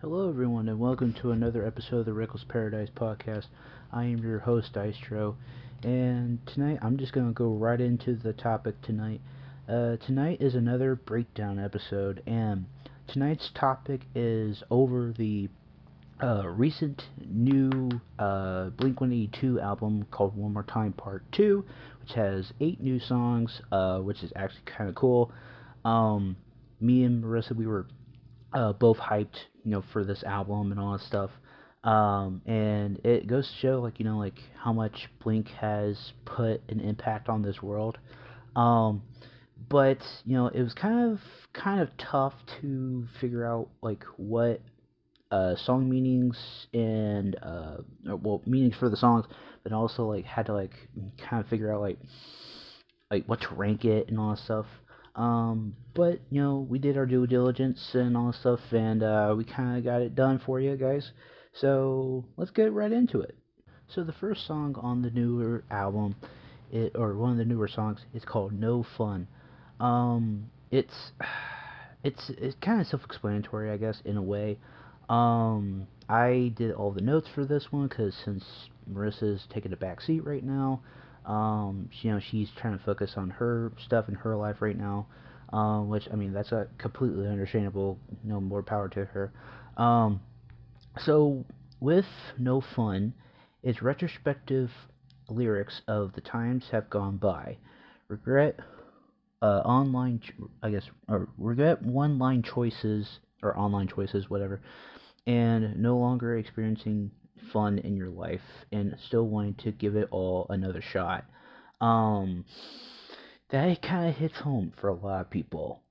Hello, everyone, and welcome to another episode of the Reckless Paradise podcast. I am your host, Dystro, and tonight I'm just going to go right into the topic tonight. Tonight is another breakdown episode, and tonight's topic is over the recent new Blink 182 album called One More Time Part 2, which has 8 new songs, which is actually kind of cool. Um, Me and Marissa, we were both hyped, for this album and all that stuff. And it goes to show, like how much Blink has put an impact on this world. Um, but it was kind of tough to figure out like what song meanings and well, meanings for the songs, but also like had to like kind of figure out like what to rank it and all that stuff. But we did our due diligence and all that stuff, and we kind of got it done for you guys. So let's get right into it. So the first song on the newer album, or one of the newer songs, is called "No Fun." It's it's kind of self-explanatory, I guess, in a way. I did all the notes for this one because since Marissa's taking a back seat right now, she's trying to focus on her stuff in her life right now, which I mean that's a completely understandable. More power to her. Um, so with No Fun, it's retrospective lyrics of the times have gone by. Regret online, I guess, or regret one line choices or online choices, whatever, and no longer experiencing fun in your life and still wanting to give it all another shot. Um, that kind of hits home for a lot of people.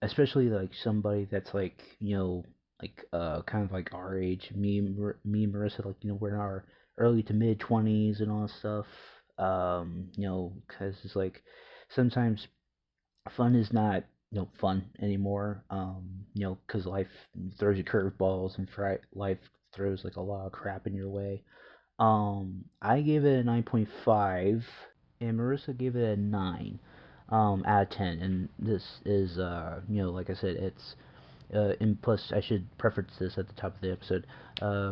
Especially like somebody that's like like kind of like our age. Me and Marissa, like we're in our early to mid 20s and all that stuff. Because it's like sometimes fun is not fun anymore. Because life throws you curveballs and life throws like a lot of crap in your way. I gave it a 9.5, and Marissa gave it a 9 out of 10. And this is, like I said, it's and plus, I should preface this at the top of the episode.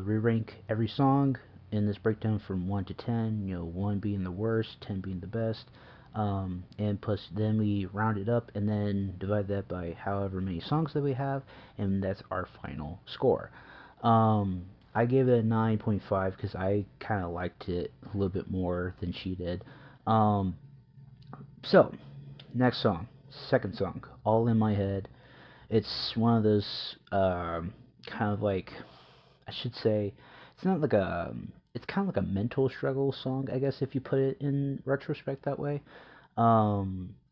We rank every song in this breakdown from 1 to 10, 1 being the worst, 10 being the best. And plus, then we round it up and then divide that by however many songs that we have, and that's our final score. I gave it a 9.5 because I kind of liked it a little bit more than she did. Um, so, next song, second song, All in My Head. It's one of those kind of like I should say it's not like a it's kind of like a mental struggle song, I guess, if you put it in retrospect that way.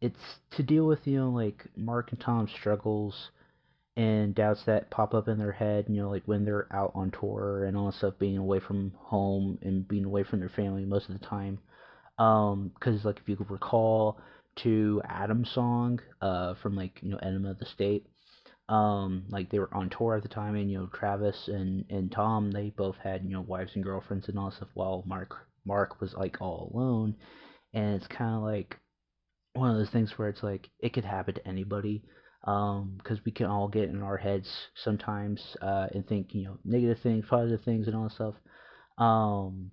It's to deal with like Mark and Tom's struggles and doubts that pop up in their head, like when they're out on tour and all that stuff, being away from home and being away from their family most of the time. Because like if you could recall to Adam's song, from like Enema of the State, like they were on tour at the time, and Travis and Tom, they both had wives and girlfriends and all stuff, while Mark was like all alone. And it's kind of like one of those things where it's like it could happen to anybody, because we can all get in our heads sometimes, and think negative things, positive things, and all that stuff. um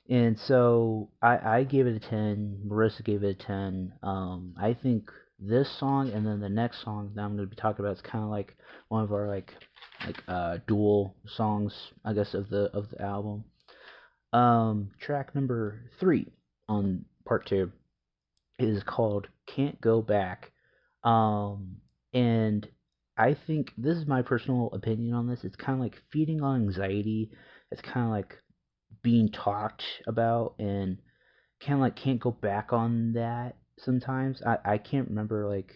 and so I gave it a 10. Marissa gave it a 10. I think this song and then the next song that I'm going to be talking about is kind of like one of our dual songs, I guess, of the album. Track number 3 on part 2 is called Can't Go Back. Um, and I think this is my personal opinion on this. It's kind of like feeding on anxiety. It's kind of like being talked about and kind of like can't go back on that sometimes. I can't remember like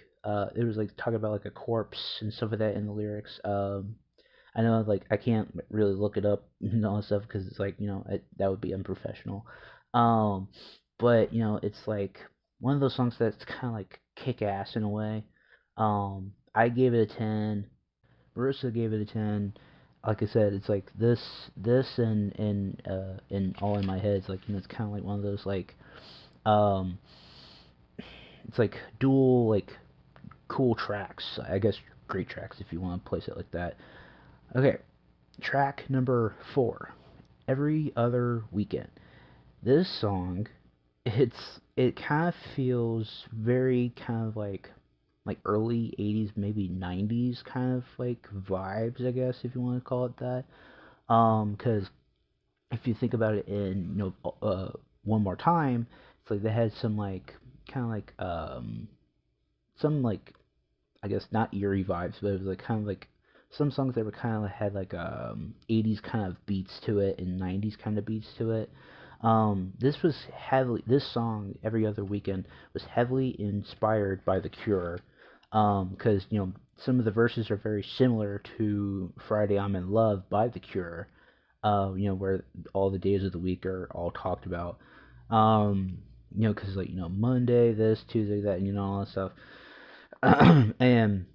it was like talking about like a corpse and stuff like that in the lyrics. I know like I can't really look it up and all that stuff because it's like that would be unprofessional. Um, but it's like one of those songs that's kind of like kick ass in a way. I gave it a 10. Marissa gave it a 10. Like I said, it's like this and all in my head. It's like it's kind of like one of those like um, it's like dual like cool tracks. I guess great tracks if you want to place it like that. Okay, track number 4. Every other weekend. This song, it kind of feels very kind of like early 80s, maybe 90s kind of like vibes, I guess if you want to call it that. Cuz if you think about it in, one more time, it's like they had some like kind of like some like, I guess not eerie vibes, but it was like kind of like some songs that were kind of had like 80s kind of beats to it and 90s kind of beats to it. This song every other weekend was heavily inspired by The Cure, because some of the verses are very similar to Friday I'm in Love by The Cure, where all the days of the week are all talked about. Because like Monday this, Tuesday that, all that stuff. And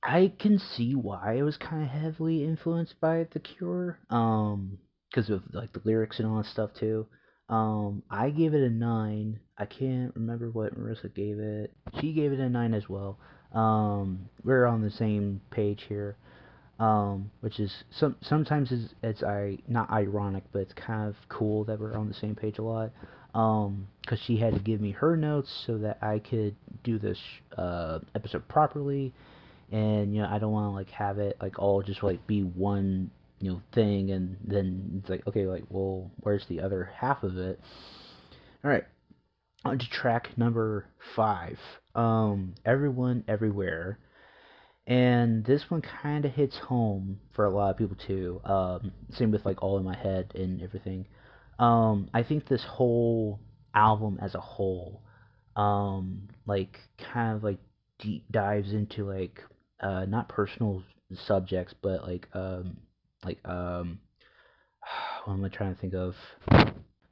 I can see why it was kind of heavily influenced by The Cure, because of like the lyrics and all that stuff too. I gave it a 9. I can't remember what Marissa gave it. She gave it a 9 as well. We're on the same page here. Which is sometimes it's I not ironic, but it's kind of cool that we're on the same page a lot. Because she had to give me her notes so that I could do this episode properly, and I don't want to like have it like all just like be one thing, and then it's like, okay, like, well, where's the other half of it? All right, on to track number 5. Everyone Everywhere. And this one kind of hits home for a lot of people too. Same with like All in My Head and everything. I think this whole album as a whole, like kind of like deep dives into like not personal subjects, but like what am I trying to think of?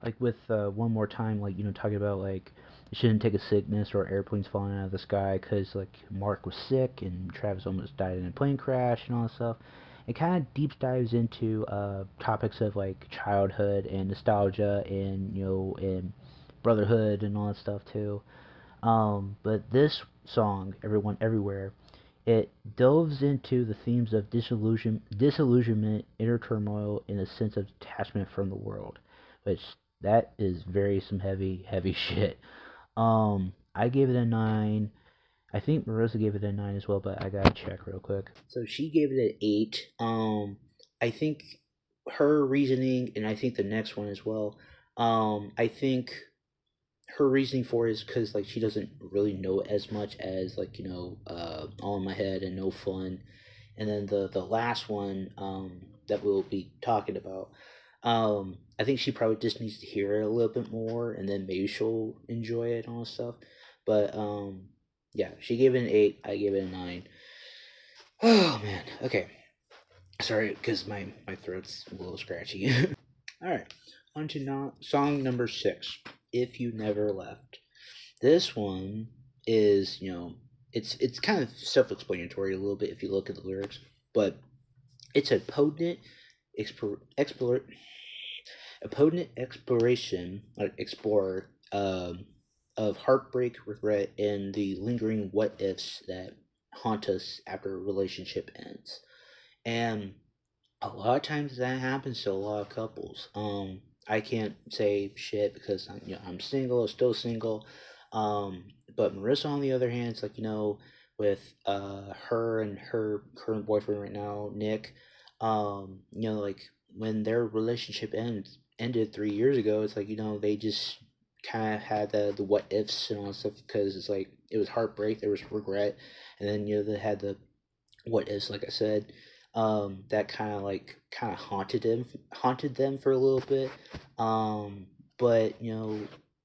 Like with one more time, like talking about like you shouldn't take a sickness or airplanes falling out of the sky because like Mark was sick and Travis almost died in a plane crash and all that stuff. It kind of deep dives into topics of like childhood and nostalgia and and brotherhood and all that stuff too. But this song, Everyone Everywhere, it delves into the themes of disillusionment, inner turmoil, and a sense of detachment from the world, which that is very some heavy, heavy shit. I gave it a 9. I think Marissa gave it a 9 as well, but I gotta check real quick. So she gave it an 8. I think her reasoning, and I think the next one as well. I think her reasoning for it is because like she doesn't really know as much as like All in My Head and No Fun, and then the last one that we'll be talking about. I think she probably just needs to hear it a little bit more, and then maybe she'll enjoy it and all that stuff. But yeah, she gave it an 8. I gave it a 9. Oh man. Okay. Sorry, because my throat's a little scratchy. All right. On to song number 6. If You Never Left. This one is, it's kind of self-explanatory a little bit if you look at the lyrics, but it's explore, explore, a potent exploration, like explorer, of heartbreak, regret, and the lingering what ifs that haunt us after a relationship ends. And a lot of times that happens to a lot of couples. I can't say shit because I'm single, still single. But Marissa, on the other hand, it's like with her and her current boyfriend right now, Nick. Like when their relationship ended 3 years ago, it's like they just kind of had the what ifs and all that stuff because it's like it was heartbreak, there was regret, and then they had the what ifs, like I said, that kind of haunted them for a little bit. But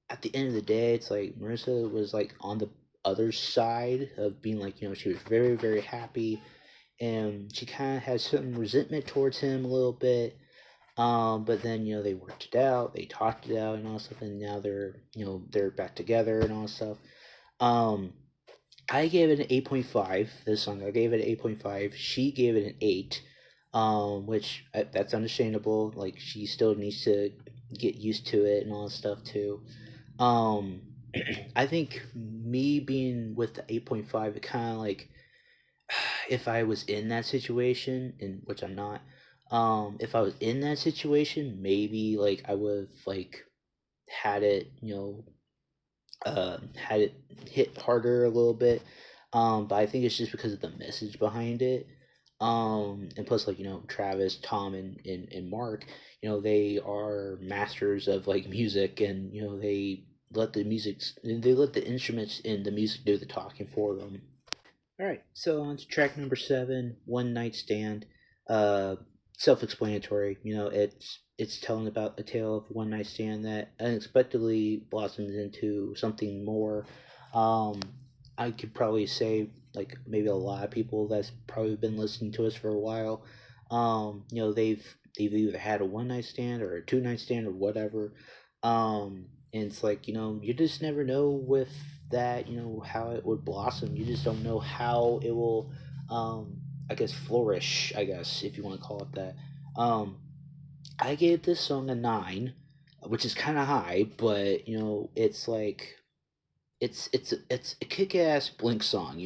at the end of the day, it's like Marissa was like on the other side of being like she was very, very happy, and she kind of had some resentment towards him a little bit. But then they worked it out, they talked it out and all stuff, and now they're back together and all stuff. um I gave it an 8.5. This song, I gave it an 8.5. She gave it an 8, which that's understandable. Like she still needs to get used to it and all that stuff too. Um, I think me being with the 8.5, it kind of like if I was in that situation, in which I'm not, if I was in that situation, maybe like I would have like had it, had it hit harder a little bit. But I think it's just because of the message behind it. And plus, like, Travis, Tom, and Mark, they are masters of like music, and they let the instruments and the music do the talking for them. All right, so on to track number 7, "One Night Stand." Uh, Self-explanatory. It's telling about a tale of one night stand that unexpectedly blossoms into something more. Um, I could probably say like maybe a lot of people that's probably been listening to us for a while. They've either had a one night stand or a two night stand or whatever. And it's like, you just never know with that, how it would blossom. You just don't know how it will, I guess, flourish, I guess, if you want to call it that. Um, I gave this song a 9, which is kind of high, but, it's like, it's a kick-ass Blink song,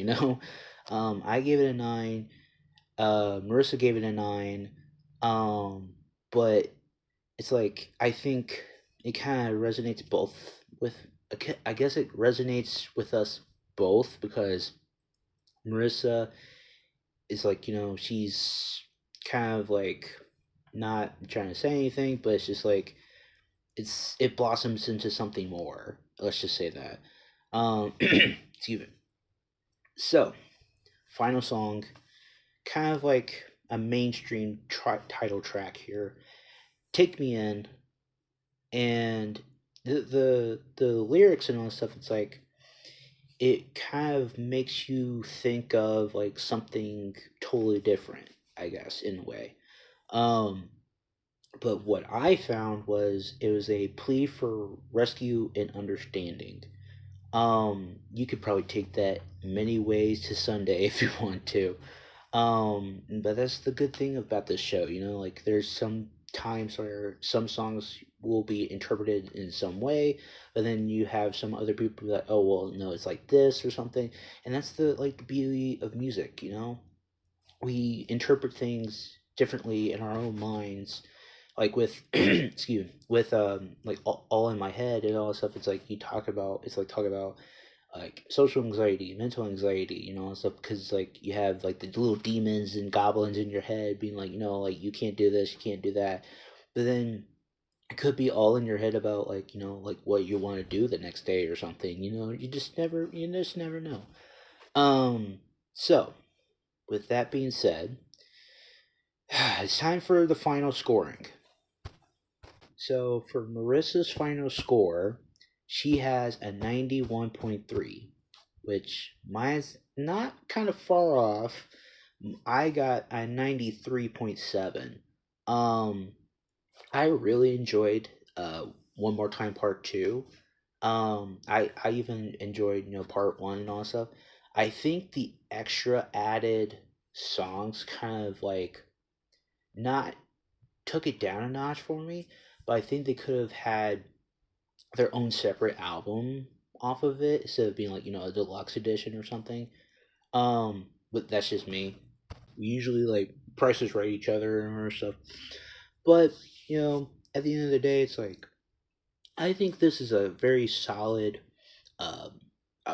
I gave it a 9. Marissa gave it a 9. Um, but it's like I think it kind of resonates both with. I guess it resonates with us both because Marissa is like, she's kind of like not trying to say anything, but it's just like it blossoms into something more. Let's just say that. Excuse me. So, final song, kind of like a mainstream title track here. Take Me In, and the lyrics and all that stuff. It's like it kind of makes you think of like something totally different, I guess, in a way. Um, but what I found was it was a plea for rescue and understanding. You could probably take that many ways to Sunday if you want to. But that's the good thing about this show, like there's some times where some songs will be interpreted in some way, but then you have some other people that, oh well, no, it's like this or something, and that's the like the beauty of music, we interpret things differently in our own minds, like with excuse me, with like all in my head and all that stuff. It's like it's like talk about like social anxiety, mental anxiety, and stuff, because like you have like the little demons and goblins in your head being like, like you can't do this, you can't do that, but then it could be all in your head about like, like what you want to do the next day or something. You just never know. So with that being said, it's time for the final scoring. So for Marissa's final score, she has a 91.3, which mine's not kind of far off. I got a 93.7. Um, I really enjoyed One More Time Part 2. I even enjoyed, Part 1 and all that stuff. I think the extra added songs kind of like not took it down a notch for me, but I think they could have had their own separate album off of it instead of being like, a deluxe edition or something. But that's just me. We usually like prices right each other or stuff. But, at the end of the day, it's like I think this is a very solid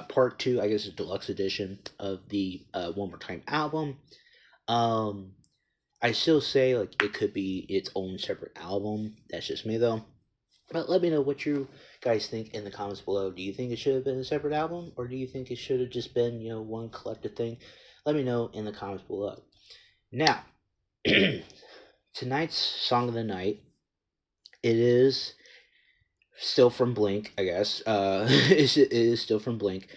part two, I guess, a deluxe edition of the One More Time album. Um, I still say like it could be its own separate album. That's just me though. But let me know what you guys think in the comments below. Do you think it should have been a separate album, or do you think it should have just been, one collective thing? Let me know in the comments below. Now, tonight's song of the night, it is still from Blink, I guess. It is still from Blink.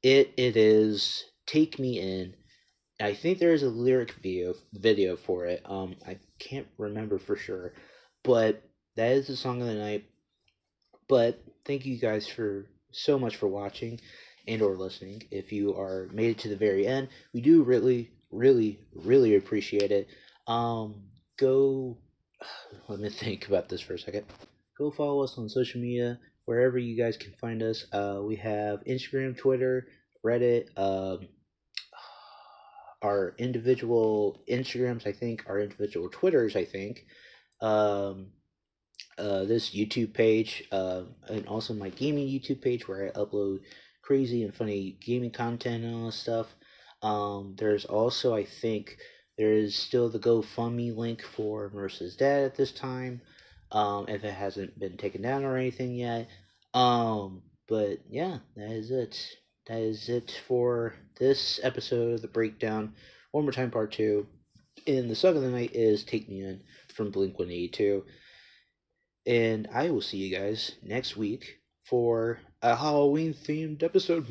It is "Take Me In." I think there is a lyric video for it. I can't remember for sure, but that is the song of the night. But thank you guys for so much for watching and or listening. If you are made it to the very end, we do really, really, really appreciate it. Go. Let me think about this for a second. Go follow us on social media wherever you guys can find us. We have Instagram, Twitter, Reddit. our individual Instagrams, I think, our individual Twitters, I think. Um, this YouTube page, and also my gaming YouTube page where I upload crazy and funny gaming content and all this stuff. There's also, I think, there is still the GoFundMe link for Marissa's dad at this time, if it hasn't been taken down or anything yet. But yeah, that is it. That is it for this episode of The Breakdown. One more time, part two. And the song of the night is Take Me In from Blink 182. And I will see you guys next week for a Halloween themed episode.